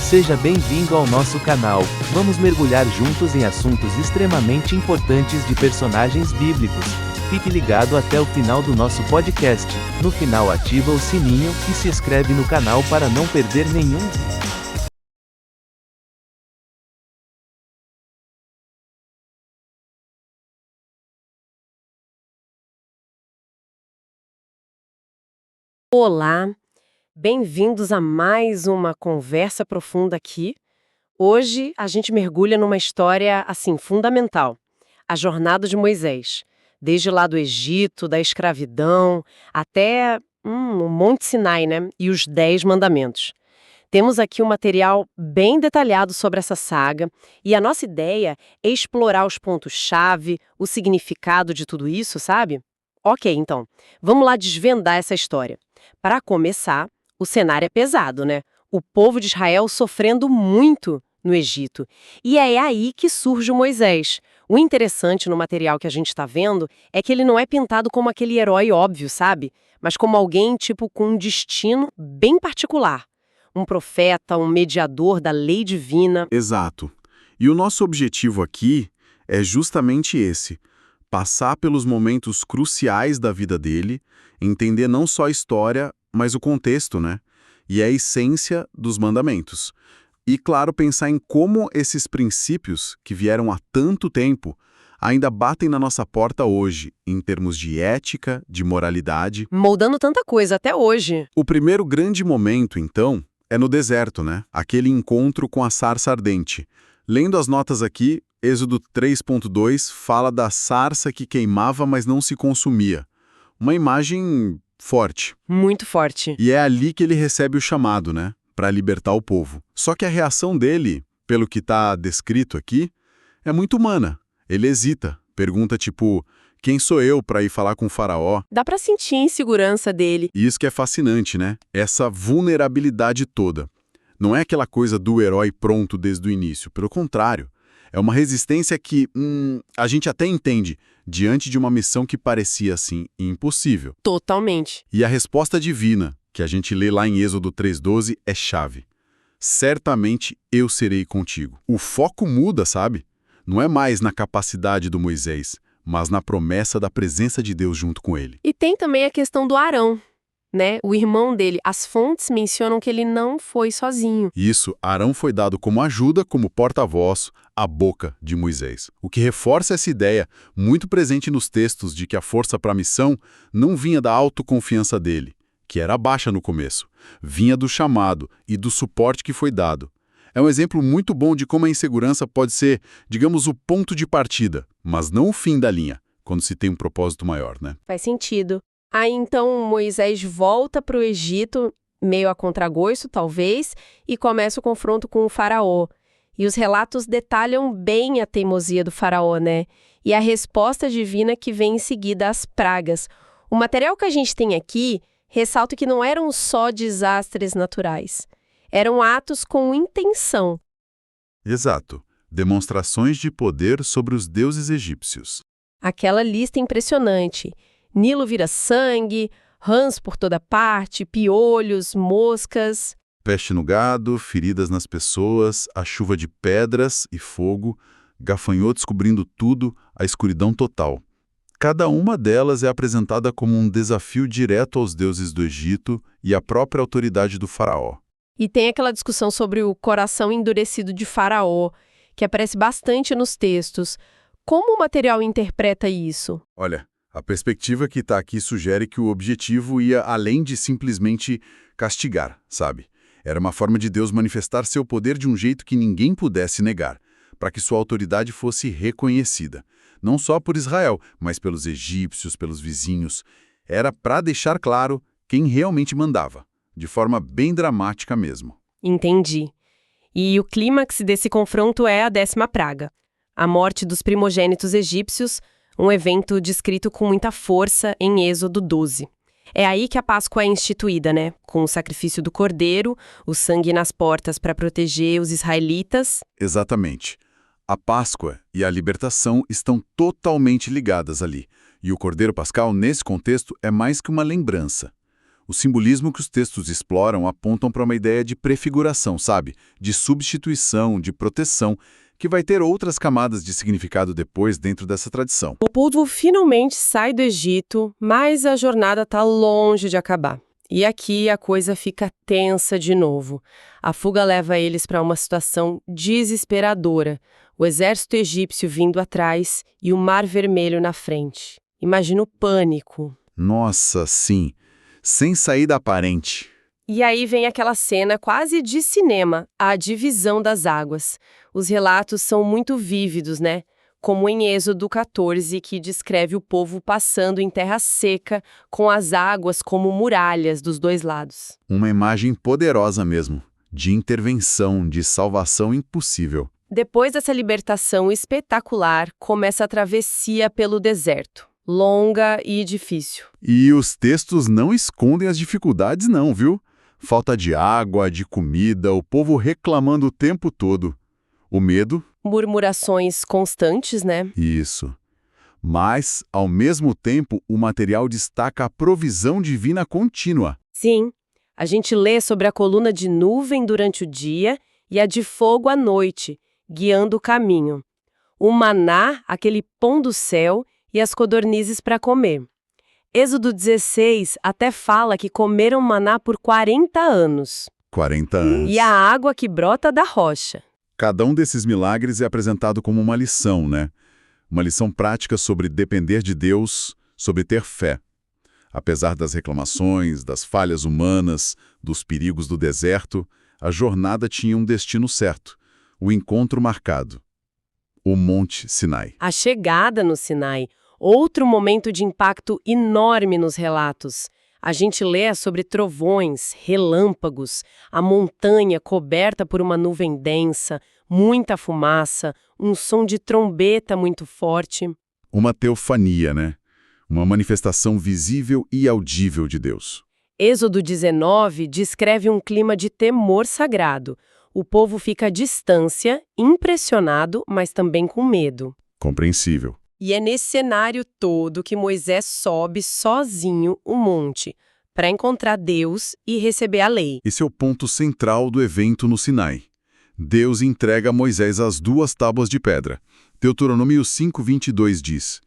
Seja bem-vindo ao nosso canal. Vamos mergulhar juntos em assuntos extremamente importantes de personagens bíblicos. Fique ligado até o final do nosso podcast. No final, ativa o sininho e se inscreve no canal para não perder nenhum. Olá, bem-vindos a mais uma conversa profunda aqui. Hoje a gente mergulha numa história, assim, fundamental. A jornada de Moisés. Desde lá do Egito, da escravidão, até o Monte Sinai, né? E os 10 mandamentos. Temos aqui um material bem detalhado sobre essa saga, e a nossa ideia é explorar os pontos-chave, o significado de tudo isso, sabe? Ok, então, vamos lá desvendar essa história. Para começar, o cenário é pesado, né? O povo de Israel sofrendo muito no Egito. E é aí que surge o Moisés. O interessante no material que a gente está vendo é que ele não é pintado como aquele herói óbvio, sabe? Mas como alguém, tipo, com um destino bem particular. Um profeta, um mediador da lei divina. Exato. E o nosso objetivo aqui é justamente esse: passar pelos momentos cruciais da vida dele, entender não só a história, mas o contexto, né? E a essência dos mandamentos. E, claro, pensar em como esses princípios, que vieram há tanto tempo, ainda batem na nossa porta hoje, em termos de ética, de moralidade. Moldando tanta coisa até hoje. O primeiro grande momento, então, é no deserto, né? Aquele encontro com a sarça ardente. Lendo as notas aqui, Êxodo 3.2 fala da sarça que queimava, mas não se consumia. Uma imagem forte. Muito forte. E é ali que ele recebe o chamado, né? Para libertar o povo. Só que a reação dele, pelo que está descrito aqui, é muito humana. Ele hesita, pergunta tipo: quem sou eu para ir falar com o faraó? Dá pra sentir a insegurança dele. E isso que é fascinante, né? Essa vulnerabilidade toda. Não é aquela coisa do herói pronto desde o início. Pelo contrário, é uma resistência que a gente até entende diante de uma missão que parecia, assim, impossível. Totalmente. E a resposta divina, que a gente lê lá em Êxodo 3.12, é chave. Certamente eu serei contigo. O foco muda, sabe? Não é mais na capacidade do Moisés, mas na promessa da presença de Deus junto com ele. E tem também a questão do Arão, né? O irmão dele. As fontes mencionam que ele não foi sozinho. Isso, Arão foi dado como ajuda, como porta-voz, à boca de Moisés. O que reforça essa ideia, muito presente nos textos, de que a força para a missão não vinha da autoconfiança dele, que era baixa no começo, vinha do chamado e do suporte que foi dado. É um exemplo muito bom de como a insegurança pode ser, digamos, o ponto de partida, mas não o fim da linha, quando se tem um propósito maior, né? Faz sentido. Aí então Moisés volta para o Egito, meio a contragosto talvez, e começa o confronto com o faraó. E os relatos detalham bem a teimosia do faraó, né? E a resposta divina que vem em seguida às pragas. O material que a gente tem aqui ressalta que não eram só desastres naturais. Eram atos com intenção. Exato. Demonstrações de poder sobre os deuses egípcios. Aquela lista impressionante. Nilo vira sangue, rãs por toda parte, piolhos, moscas. Peste no gado, feridas nas pessoas, a chuva de pedras e fogo, gafanhotos cobrindo tudo, a escuridão total. Cada uma delas é apresentada como um desafio direto aos deuses do Egito e à própria autoridade do faraó. E tem aquela discussão sobre o coração endurecido de Faraó, que aparece bastante nos textos. Como o material interpreta isso? Olha, a perspectiva que está aqui sugere que o objetivo ia além de simplesmente castigar, sabe? Era uma forma de Deus manifestar seu poder de um jeito que ninguém pudesse negar, para que sua autoridade fosse reconhecida. Não só por Israel, mas pelos egípcios, pelos vizinhos. Era para deixar claro quem realmente mandava, de forma bem dramática mesmo. Entendi. E o clímax desse confronto é a 10ª praga. A morte dos primogênitos egípcios, um evento descrito com muita força em Êxodo 12. É aí que a Páscoa é instituída, né? Com o sacrifício do cordeiro, o sangue nas portas para proteger os israelitas. Exatamente. A Páscoa e a libertação estão totalmente ligadas ali. E o Cordeiro Pascal, nesse contexto, é mais que uma lembrança. O simbolismo que os textos exploram apontam para uma ideia de prefiguração, sabe? De substituição, de proteção, que vai ter outras camadas de significado depois dentro dessa tradição. O povo finalmente sai do Egito, mas a jornada está longe de acabar. E aqui a coisa fica tensa de novo. A fuga leva eles para uma situação desesperadora. O exército egípcio vindo atrás e o Mar Vermelho na frente. Imagina o pânico. Nossa, sim. Sem saída aparente. E aí vem aquela cena quase de cinema, a divisão das águas. Os relatos são muito vívidos, né? Como em Êxodo 14, que descreve o povo passando em terra seca, com as águas como muralhas dos dois lados. Uma imagem poderosa mesmo, de intervenção, de salvação impossível. Depois dessa libertação espetacular, começa a travessia pelo deserto. Longa e difícil. E os textos não escondem as dificuldades não, viu? Falta de água, de comida, o povo reclamando o tempo todo. O medo? Murmurações constantes, né? Isso. Mas, ao mesmo tempo, o material destaca a provisão divina contínua. Sim, a gente lê sobre a coluna de nuvem durante o dia e a de fogo à noite, guiando o caminho. O maná, aquele pão do céu, e as codornizes para comer. Êxodo 16 até fala que comeram maná por 40 anos. 40 anos. E a água que brota da rocha. Cada um desses milagres é apresentado como uma lição, né? Uma lição prática sobre depender de Deus, sobre ter fé. Apesar das reclamações, das falhas humanas, dos perigos do deserto, a jornada tinha um destino certo, o encontro marcado. O Monte Sinai. A chegada no Sinai, outro momento de impacto enorme nos relatos. A gente lê sobre trovões, relâmpagos, a montanha coberta por uma nuvem densa, muita fumaça, um som de trombeta muito forte. Uma teofania, né? Uma manifestação visível e audível de Deus. Êxodo 19 descreve um clima de temor sagrado. O povo fica à distância, impressionado, mas também com medo. Compreensível. E é nesse cenário todo que Moisés sobe sozinho o monte, para encontrar Deus e receber a lei. Esse é o ponto central do evento no Sinai. Deus entrega a Moisés as 2 tábuas de pedra. Deuteronômio 5:22 diz: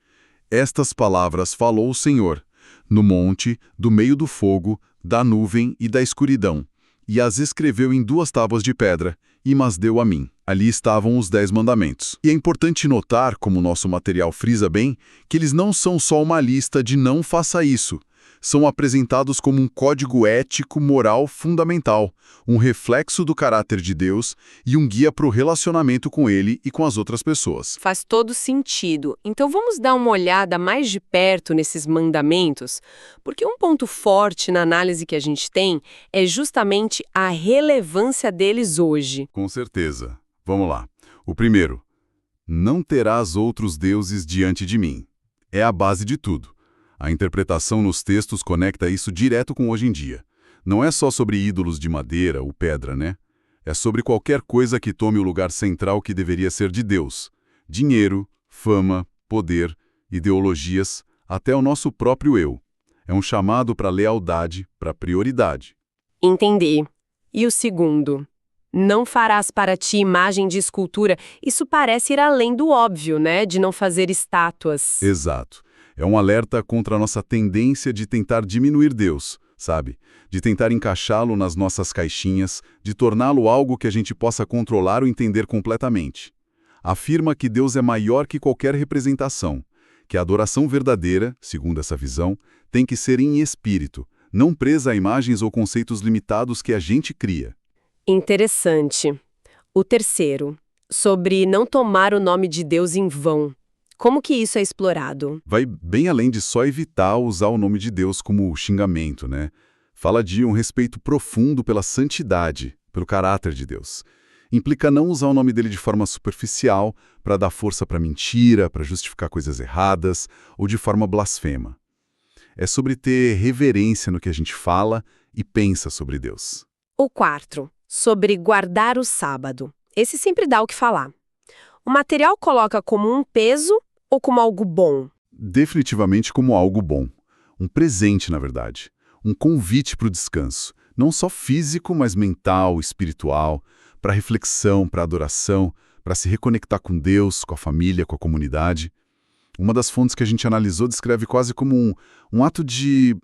Estas palavras falou o Senhor, no monte, do meio do fogo, da nuvem e da escuridão, e as escreveu em 2 tábuas de pedra, e mas deu a mim. Ali estavam os 10 mandamentos. E é importante notar, como o nosso material frisa bem, que eles não são só uma lista de não faça isso. São apresentados como um código ético, moral fundamental, um reflexo do caráter de Deus e um guia para o relacionamento com Ele e com as outras pessoas. Faz todo sentido. Então vamos dar uma olhada mais de perto nesses mandamentos, porque um ponto forte na análise que a gente tem é justamente a relevância deles hoje. Com certeza. Vamos lá. O primeiro, não terás outros deuses diante de mim. É a base de tudo. A interpretação nos textos conecta isso direto com hoje em dia. Não é só sobre ídolos de madeira ou pedra, né? É sobre qualquer coisa que tome o lugar central que deveria ser de Deus. Dinheiro, fama, poder, ideologias, até o nosso próprio eu. É um chamado para lealdade, para prioridade. Entendi. E o segundo? Não farás para ti imagem de escultura. Isso parece ir além do óbvio, né? De não fazer estátuas. Exato. É um alerta contra a nossa tendência de tentar diminuir Deus, sabe? De tentar encaixá-lo nas nossas caixinhas, de torná-lo algo que a gente possa controlar ou entender completamente. Afirma que Deus é maior que qualquer representação, que a adoração verdadeira, segundo essa visão, tem que ser em espírito, não presa a imagens ou conceitos limitados que a gente cria. Interessante. O terceiro, sobre não tomar o nome de Deus em vão. Como que isso é explorado? Vai bem além de só evitar usar o nome de Deus como xingamento, né? Fala de um respeito profundo pela santidade, pelo caráter de Deus. Implica não usar o nome dele de forma superficial, para dar força para mentira, para justificar coisas erradas, ou de forma blasfema. É sobre ter reverência no que a gente fala e pensa sobre Deus. O quarto, sobre guardar o sábado. Esse sempre dá o que falar. O material coloca como um peso ou como algo bom? Definitivamente como algo bom. Um presente, na verdade. um convite para o descanso, não só físico, mas mental, espiritual, para reflexão, para adoração, para se reconectar com Deus, com a família, com a comunidade. Uma das fontes que a gente analisou descreve quase como um ato de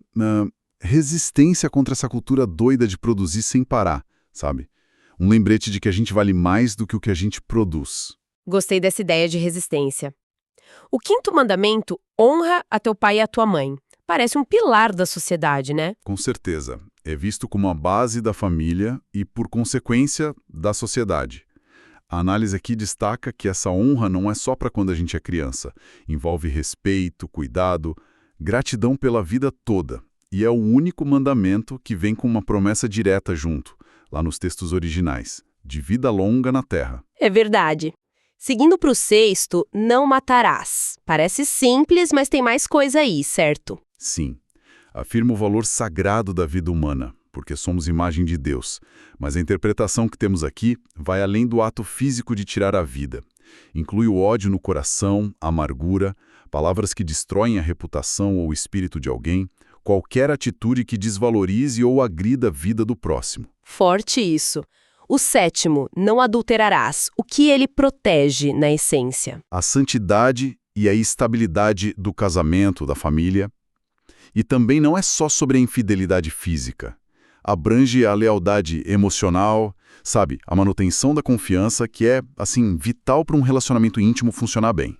resistência contra essa cultura doida de produzir sem parar, sabe? Um lembrete de que a gente vale mais do que o que a gente produz. Gostei dessa ideia de resistência. O quinto mandamento, honra a teu pai e a tua mãe. Parece um pilar da sociedade, né? Com certeza. É visto como a base da família e, por consequência, da sociedade. A análise aqui destaca que essa honra não é só para quando a gente é criança. Envolve respeito, cuidado, gratidão pela vida toda. E é o único mandamento que vem com uma promessa direta junto, lá nos textos originais, de vida longa na terra. É verdade. Seguindo para o sexto, não matarás. Parece simples, mas tem mais coisa aí, certo? Sim, afirma o valor sagrado da vida humana, porque somos imagem de Deus. Mas a interpretação que temos aqui vai além do ato físico de tirar a vida. Inclui o ódio no coração, a amargura, palavras que destroem a reputação ou o espírito de alguém, qualquer atitude que desvalorize ou agrida a vida do próximo. Forte isso. O sétimo, não adulterarás. O que ele protege na essência? A santidade e a estabilidade do casamento, da família. E também não é só sobre a infidelidade física. Abrange a lealdade emocional, sabe, a manutenção da confiança, que é, assim, vital para um relacionamento íntimo funcionar bem.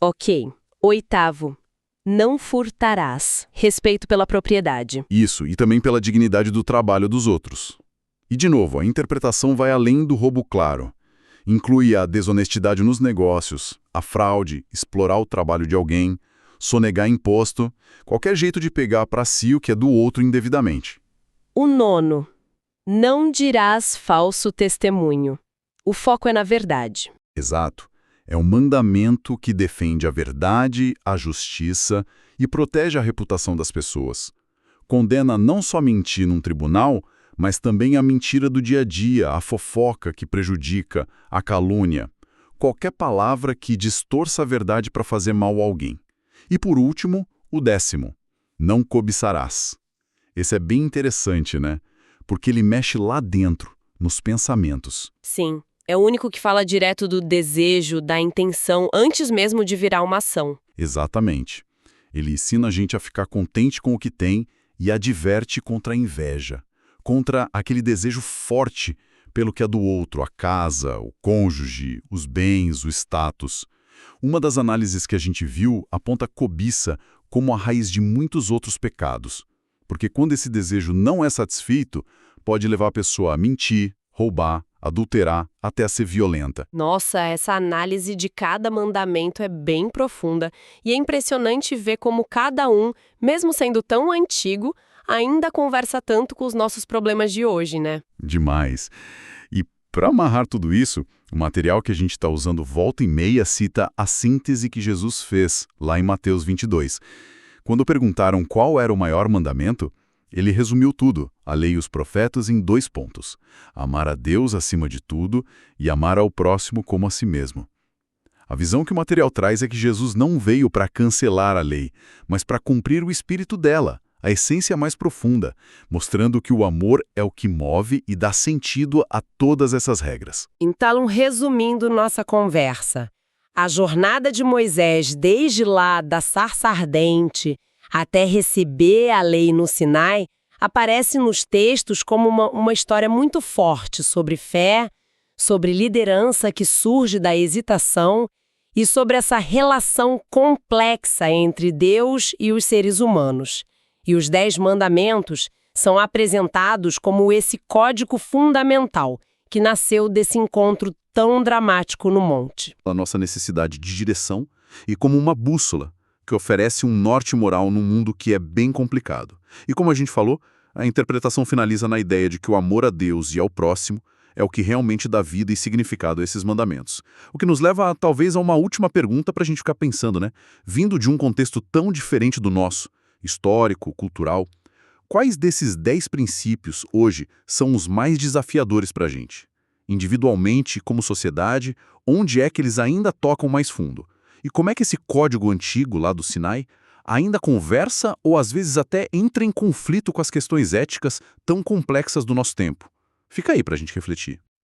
Ok. Oitavo, não furtarás. Respeito pela propriedade. Isso, e também pela dignidade do trabalho dos outros. E, de novo, a interpretação vai além do roubo claro. Inclui a desonestidade nos negócios, a fraude, explorar o trabalho de alguém, sonegar imposto, qualquer jeito de pegar para si o que é do outro indevidamente. O nono, não dirás falso testemunho. O foco é na verdade. Exato. É um mandamento que defende a verdade, a justiça e protege a reputação das pessoas. Condena não só mentir num tribunal, mas também a mentira do dia a dia, a fofoca que prejudica, a calúnia. Qualquer palavra que distorça a verdade para fazer mal a alguém. E por último, o 10º, não cobiçarás. Esse é bem interessante, né? Porque ele mexe lá dentro, nos pensamentos. Sim, é o único que fala direto do desejo, da intenção, antes mesmo de virar uma ação. Exatamente. Ele ensina a gente a ficar contente com o que tem e adverte contra a inveja, contra aquele desejo forte pelo que é do outro, a casa, o cônjuge, os bens, o status. Uma das análises que a gente viu aponta a cobiça como a raiz de muitos outros pecados. Porque quando esse desejo não é satisfeito, pode levar a pessoa a mentir, roubar, adulterar, até a ser violenta. Nossa, essa análise de cada mandamento é bem profunda. E é impressionante ver como cada um, mesmo sendo tão antigo, ainda conversa tanto com os nossos problemas de hoje, né? Demais. E para amarrar tudo isso, o material que a gente está usando volta e meia cita a síntese que Jesus fez, lá em Mateus 22. Quando perguntaram qual era o maior mandamento, ele resumiu tudo, a lei e os profetas, em 2 pontos. Amar a Deus acima de tudo e amar ao próximo como a si mesmo. A visão que o material traz é que Jesus não veio para cancelar a lei, mas para cumprir o espírito dela, a essência mais profunda, mostrando que o amor é o que move e dá sentido a todas essas regras. Então, resumindo nossa conversa, a jornada de Moisés, desde lá da sarça ardente até receber a lei no Sinai, aparece nos textos como uma história muito forte sobre fé, sobre liderança que surge da hesitação e sobre essa relação complexa entre Deus e os seres humanos. E os 10 mandamentos são apresentados como esse código fundamental que nasceu desse encontro tão dramático no monte. A nossa necessidade de direção e como uma bússola que oferece um norte moral num mundo que é bem complicado. E como a gente falou, a interpretação finaliza na ideia de que o amor a Deus e ao próximo é o que realmente dá vida e significado a esses mandamentos. O que nos leva, talvez, a uma última pergunta para a gente ficar pensando, né? Vindo de um contexto tão diferente do nosso, histórico, cultural, quais desses 10 princípios, hoje, são os mais desafiadores para a gente? Individualmente, como sociedade, onde é que eles ainda tocam mais fundo? E como é que esse código antigo lá do Sinai ainda conversa ou às vezes até entra em conflito com as questões éticas tão complexas do nosso tempo? Fica aí para a gente refletir.